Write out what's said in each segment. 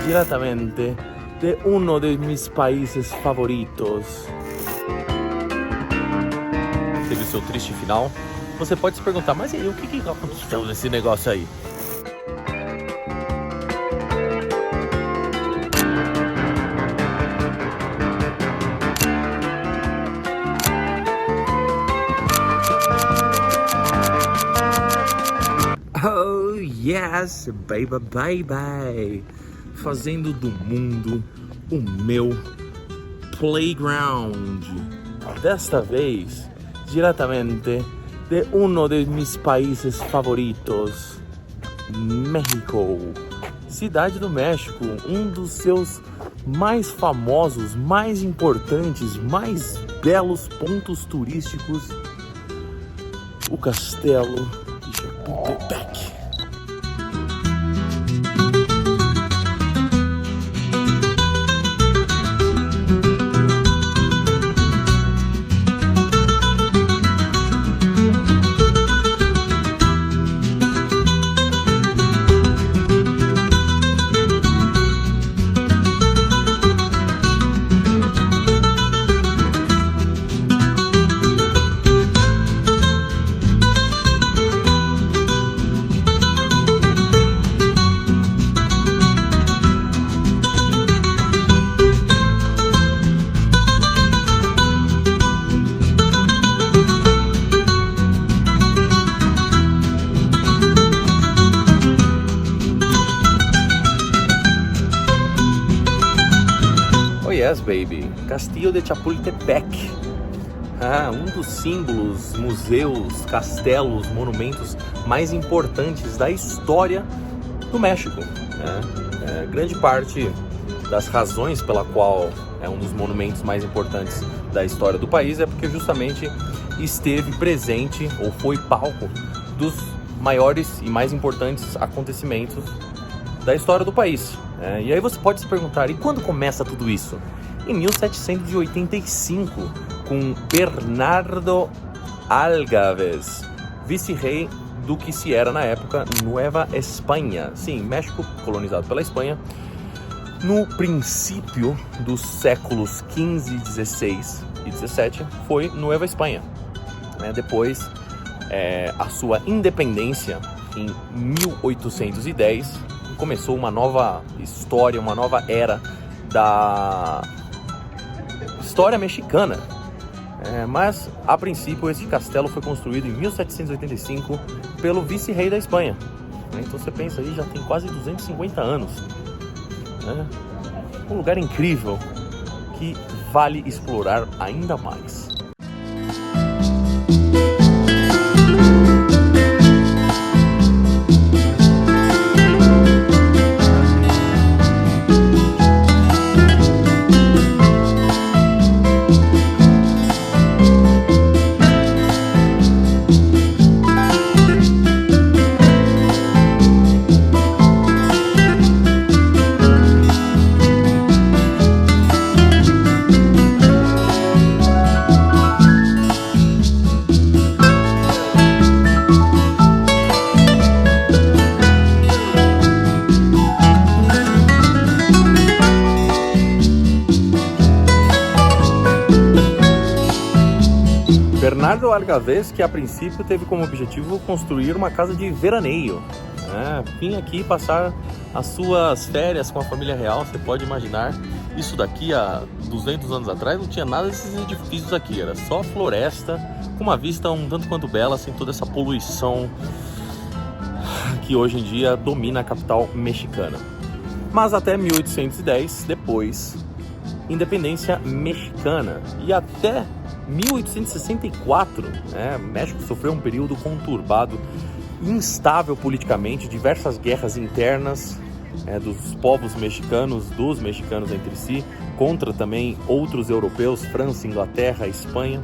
diretamente de uno de mis países favoritos. Teve o seu triste final. Você pode se perguntar, mas e aí, o que aconteceu nesse negócio aí? Oh yes, baby, baby. Fazendo do mundo o meu playground. Desta vez, diretamente de uno de mis países favoritos, México. Cidade do México, um dos seus mais famosos, mais importantes, mais belos pontos turísticos, o Castelo de Chapultepec. Yes, baby. Castillo de Chapultepec. Um dos símbolos, museus, castelos, monumentos mais importantes da história do México. Grande parte das razões pela qual é um dos monumentos mais importantes da história do país é porque justamente esteve presente ou foi palco dos maiores e mais importantes acontecimentos da história do país. E aí você pode se perguntar, e quando começa tudo isso? Em 1785, com Bernardo Algámez, vice-rei do que se era na época Nueva Espanha. Sim, México colonizado pela Espanha. No princípio dos séculos XV, XVI e XVII, foi Nueva Espanha. Depois, a sua independência, em 1810, começou uma nova história, uma nova era da história mexicana. Mas, a princípio, esse castelo foi construído em 1785 pelo vice-rei da Espanha. Então você pensa aí, já tem quase 250 anos. Um lugar incrível que vale explorar ainda mais. Bernardo Algámez, que a princípio teve como objetivo construir uma casa de veraneio. Vim aqui passar as suas férias com a família real. Você pode imaginar, isso daqui há 200 anos atrás não tinha nada desses edifícios aqui, era só floresta, com uma vista um tanto quanto bela, sem toda essa poluição que hoje em dia domina a capital mexicana. Mas até 1810, depois, independência mexicana, e até 1864, México sofreu um período conturbado, instável politicamente, diversas guerras internas dos povos mexicanos, dos mexicanos entre si, contra também outros europeus, França, Inglaterra, Espanha.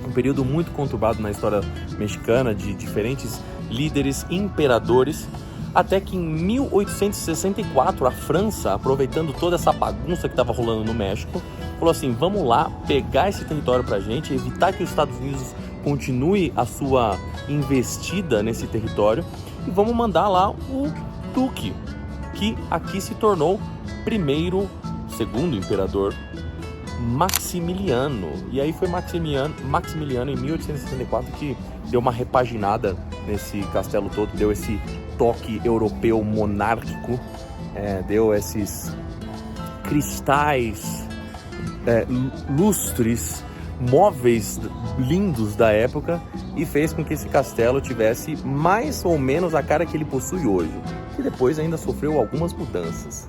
Um período muito conturbado na história mexicana, de diferentes líderes, imperadores, até que em 1864 a França, aproveitando toda essa bagunça que estava rolando no México, falou assim: vamos lá pegar esse território pra gente, evitar que os Estados Unidos continue a sua investida nesse território, e vamos mandar lá o Duque, que que aqui se tornou segundo imperador Maximiliano. E aí foi Maximiliano em 1864 que deu uma repaginada nesse castelo todo, deu esse toque europeu monárquico, deu esses cristais, lustres, móveis lindos da época e fez com que esse castelo tivesse mais ou menos a cara que ele possui hoje, que depois ainda sofreu algumas mudanças.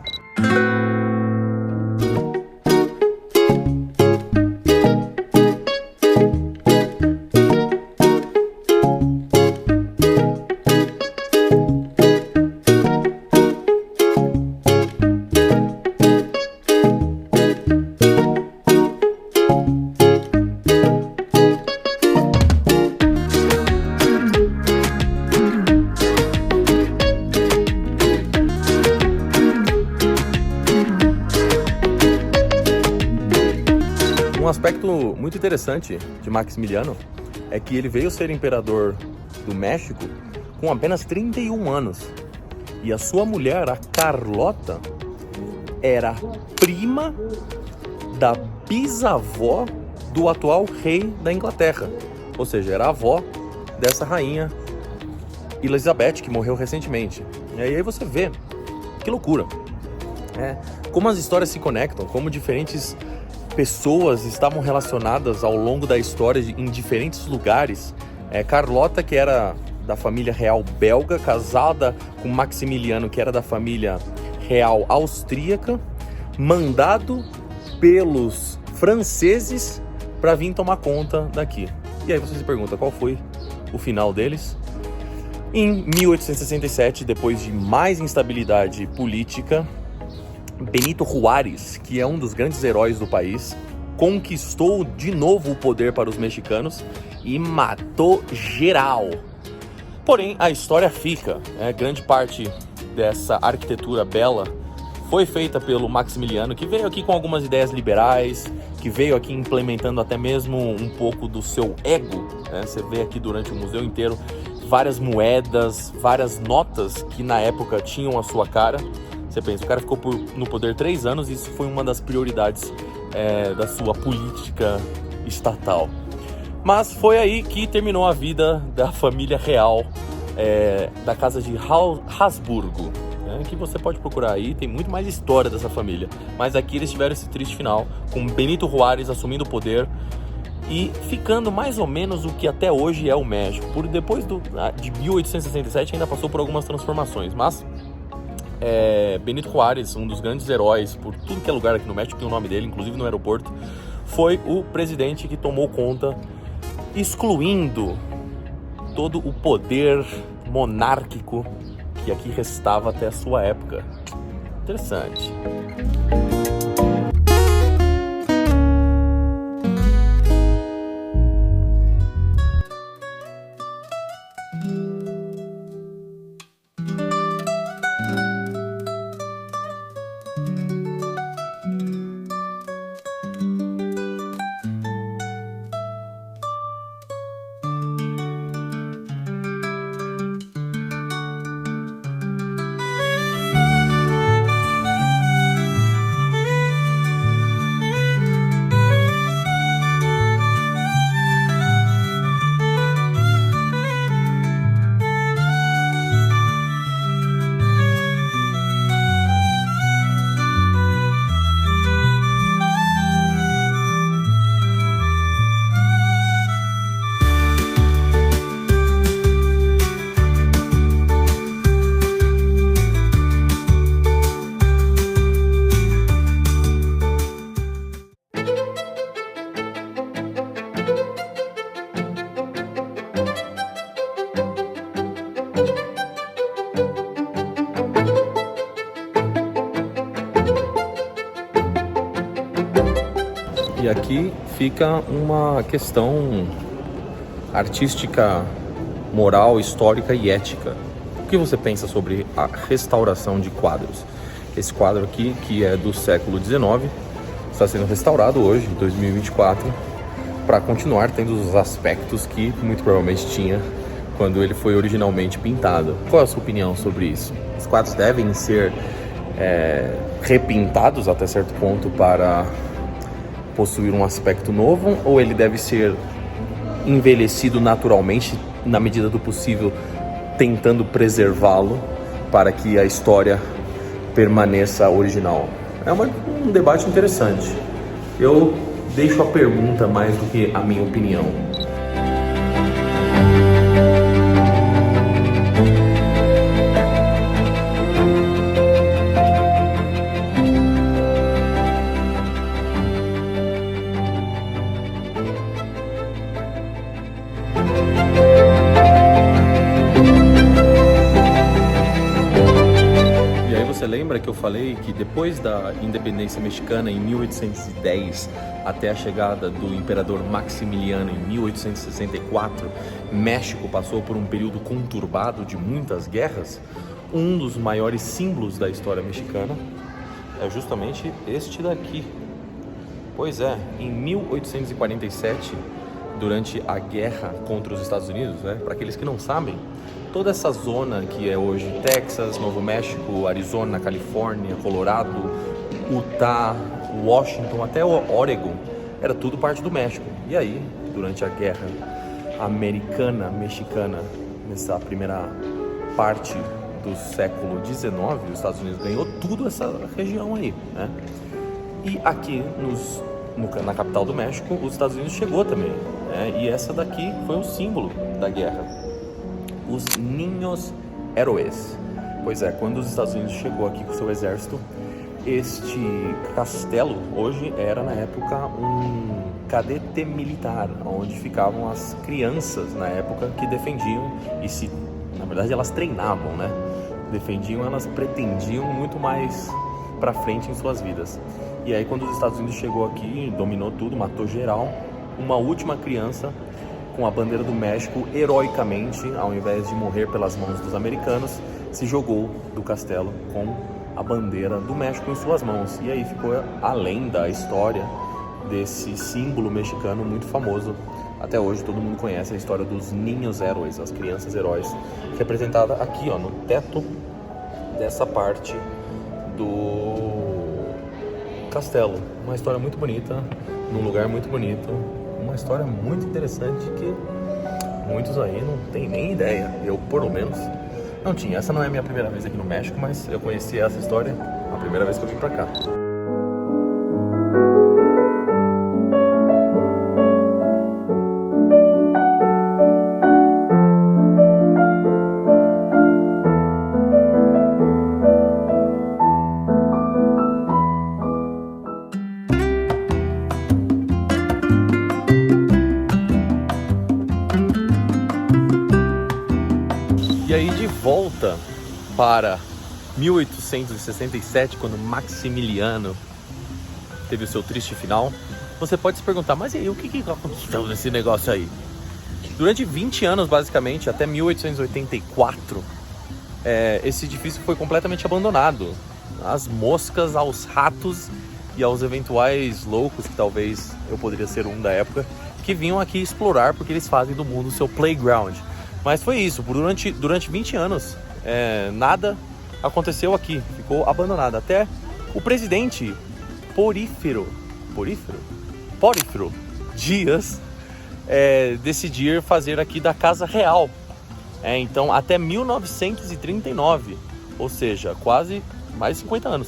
Um aspecto muito interessante de Maximiliano é que ele veio ser imperador do México com apenas 31 anos. E a sua mulher, a Carlota, era prima da bisavó do atual rei da Inglaterra. Ou seja, era a avó dessa rainha Elizabeth, que morreu recentemente. E aí você vê, que loucura. Como as histórias se conectam, como diferentes pessoas estavam relacionadas ao longo da história em diferentes lugares. Carlota, que era da família real belga, casada com Maximiliano, que era da família real austríaca, mandado pelos franceses para vir tomar conta daqui. E aí você se pergunta, qual foi o final deles? Em 1867, depois de mais instabilidade política, Benito Juárez, que é um dos grandes heróis do país, conquistou de novo o poder para os mexicanos e matou geral. Porém, a história fica. Grande parte dessa arquitetura bela foi feita pelo Maximiliano, que veio aqui com algumas ideias liberais, que veio aqui implementando até mesmo um pouco do seu ego. Você vê aqui durante o museu inteiro várias moedas, várias notas que na época tinham a sua cara. Você pensa, o cara ficou no poder 3 anos e isso foi uma das prioridades da sua política estatal. Mas foi aí que terminou a vida da família real da casa de Habsburgo, que você pode procurar aí, tem muito mais história dessa família. Mas aqui eles tiveram esse triste final, com Benito Juárez assumindo o poder e ficando mais ou menos o que até hoje é o México. Depois de 1867 ainda passou por algumas transformações, mas Benito Juárez, um dos grandes heróis por tudo que é lugar aqui no México, tem o nome dele, inclusive no aeroporto, foi o presidente que tomou conta, excluindo todo o poder monárquico que aqui restava até a sua época. Interessante. E aqui fica uma questão artística, moral, histórica e ética. O que você pensa sobre a restauração de quadros? Esse quadro aqui, que é do século XIX, está sendo restaurado hoje, em 2024, para continuar tendo os aspectos que muito provavelmente tinha quando ele foi originalmente pintado. Qual é a sua opinião sobre isso? Os quadros devem ser repintados até certo ponto para possuir um aspecto novo, ou ele deve ser envelhecido naturalmente, na medida do possível, tentando preservá-lo para que a história permaneça original? É um debate interessante. Eu deixo a pergunta mais do que a minha opinião. Você lembra que eu falei que depois da independência mexicana em 1810 até a chegada do imperador Maximiliano em 1864, México passou por um período conturbado de muitas guerras? Um dos maiores símbolos da história mexicana é justamente este daqui. Pois é, em 1847, durante a guerra contra os Estados Unidos, para aqueles que não sabem, toda essa zona que é hoje Texas, Novo México, Arizona, Califórnia, Colorado, Utah, Washington, até o Oregon, era tudo parte do México. E aí, durante a guerra americana-mexicana, nessa primeira parte do século XIX, os Estados Unidos ganhou tudo essa região aí, né? E aqui na capital do México, os Estados Unidos chegou também, né? E essa daqui foi o símbolo da guerra. Os Niños Héroes. Pois é, quando os Estados Unidos chegou aqui com seu exército, este castelo hoje era na época um cadete militar, onde ficavam as crianças na época que defendiam na verdade elas treinavam, né? Defendiam, elas pretendiam muito mais para frente em suas vidas. E aí quando os Estados Unidos chegou aqui, dominou tudo, matou geral, uma última criança com a bandeira do México, heroicamente, ao invés de morrer pelas mãos dos americanos, se jogou do castelo com a bandeira do México em suas mãos. E aí ficou a lenda, a história desse símbolo mexicano muito famoso. Até hoje todo mundo conhece a história dos Niños Héroes, as crianças heróis, representada aqui, no teto dessa parte do castelo. Uma história muito bonita, num lugar muito bonito. Uma história muito interessante que muitos aí não tem nem ideia. Eu, por menos, não tinha. Essa não é a minha primeira vez aqui no México, mas eu conheci essa história a primeira vez que eu vim pra cá. E aí, de volta para 1867, quando Maximiliano teve o seu triste final, você pode se perguntar, mas e aí, o que aconteceu nesse negócio aí? Durante 20 anos, basicamente, até 1884, esse edifício foi completamente abandonado. Às moscas, aos ratos e aos eventuais loucos, que talvez eu poderia ser um da época, que vinham aqui explorar, porque eles fazem do mundo o seu playground. Mas foi isso, durante 20 anos, nada aconteceu aqui, ficou abandonado. Até o presidente Porfírio Dias decidir fazer aqui da Casa Real. Então, até 1939, ou seja, quase mais de 50 anos.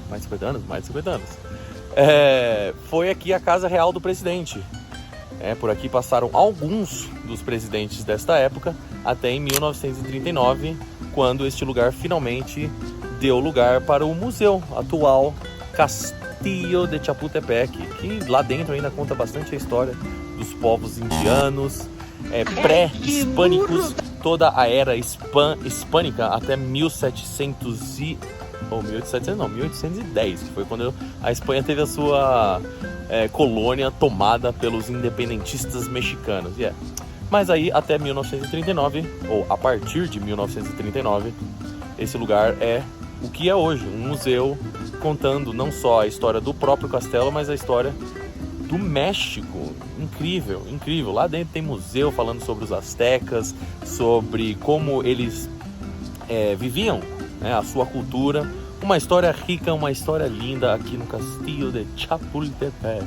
Mais de 50 anos. Foi aqui a Casa Real do presidente. Por aqui passaram alguns dos presidentes desta época, até em 1939, quando este lugar finalmente deu lugar para o museu atual Castillo de Chapultepec, que lá dentro ainda conta bastante a história dos povos indianos, pré-hispânicos, toda a era hispânica até 1810, que foi quando a Espanha teve a sua colônia tomada pelos independentistas mexicanos. Mas aí até 1939, ou a partir de 1939, esse lugar é o que é hoje, um museu contando não só a história do próprio castelo, mas a história do México. Incrível, incrível. Lá dentro tem museu falando sobre os astecas, sobre como eles viviam, a sua cultura, Uma história rica, uma história linda aqui no Castillo de Chapultepec.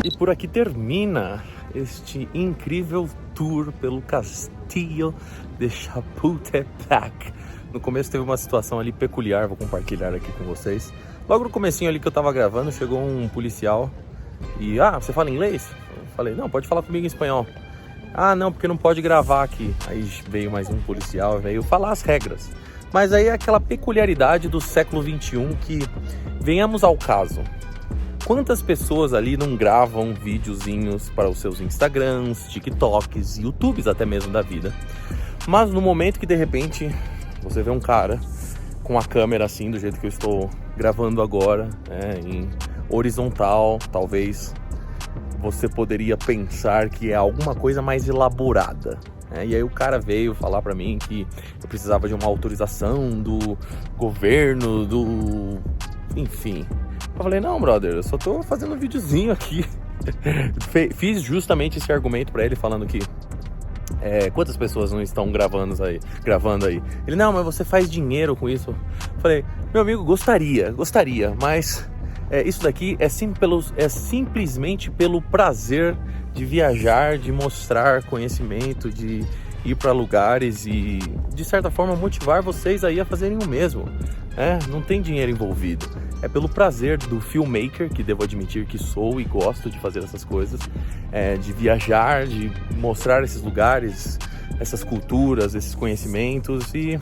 E por aqui termina este incrível tour pelo Castillo de Chapultepec. No começo teve uma situação ali peculiar, vou compartilhar aqui com vocês. Logo no comecinho ali que eu tava gravando, chegou um policial e... você fala inglês? Eu falei, não, pode falar comigo em espanhol. Não, porque não pode gravar aqui. Aí veio mais um policial, veio falar as regras. Mas aí é aquela peculiaridade do século XXI que, venhamos ao caso, quantas pessoas ali não gravam videozinhos para os seus Instagrams, TikToks, YouTubes até mesmo da vida. Mas no momento que de repente você vê um cara com a câmera assim, do jeito que eu estou gravando agora, em horizontal, talvez você poderia pensar que é alguma coisa mais elaborada. E aí o cara veio falar pra mim que eu precisava de uma autorização do governo, enfim. Eu falei, não, brother, eu só tô fazendo um videozinho aqui. Fiz justamente esse argumento pra ele, falando que quantas pessoas não estão gravando aí? Ele, não, mas você faz dinheiro com isso. Eu falei, meu amigo, gostaria, mas isso daqui é simplesmente pelo prazer de viajar, de mostrar conhecimento, de ir para lugares e, de certa forma, motivar vocês aí a fazerem o mesmo. Não tem dinheiro envolvido. É pelo prazer do filmmaker, que devo admitir que sou e gosto de fazer essas coisas, de viajar, de mostrar esses lugares, essas culturas, esses conhecimentos e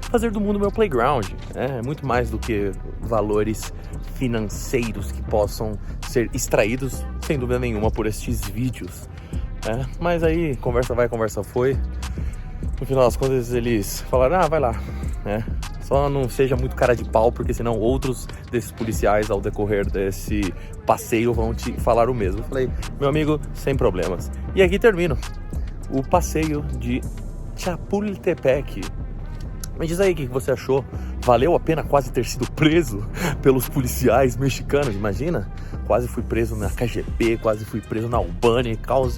fazer do mundo meu playground. É muito mais do que valores financeiros que possam ser extraídos, sem dúvida nenhuma, por estes vídeos. Mas aí, conversa vai, conversa foi. No final das contas, eles falaram, vai lá, só não seja muito cara de pau, porque senão outros desses policiais, ao decorrer desse passeio, vão te falar o mesmo. Eu falei, meu amigo, sem problemas. E aqui termino o passeio de Chapultepec. Me diz aí o que você achou. Valeu a pena quase ter sido preso pelos policiais mexicanos? Imagina, quase fui preso na KGB, quase fui preso na Albânia,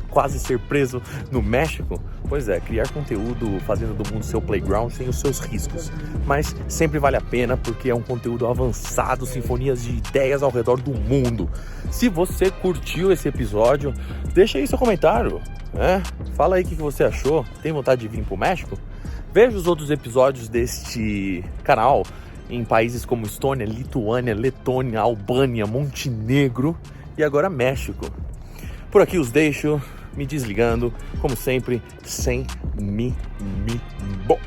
quase ser preso no México. Pois é, criar conteúdo fazendo do mundo seu playground tem os seus riscos, mas sempre vale a pena porque é um conteúdo avançado, sinfonias de ideias ao redor do mundo. Se você curtiu esse episódio, deixa aí seu comentário, fala aí o que você achou. Tem vontade de vir pro México? Veja os outros episódios deste canal em países como Estônia, Lituânia, Letônia, Albânia, Montenegro e agora México. Por aqui os deixo, me desligando, como sempre, sem mimimi. Bom.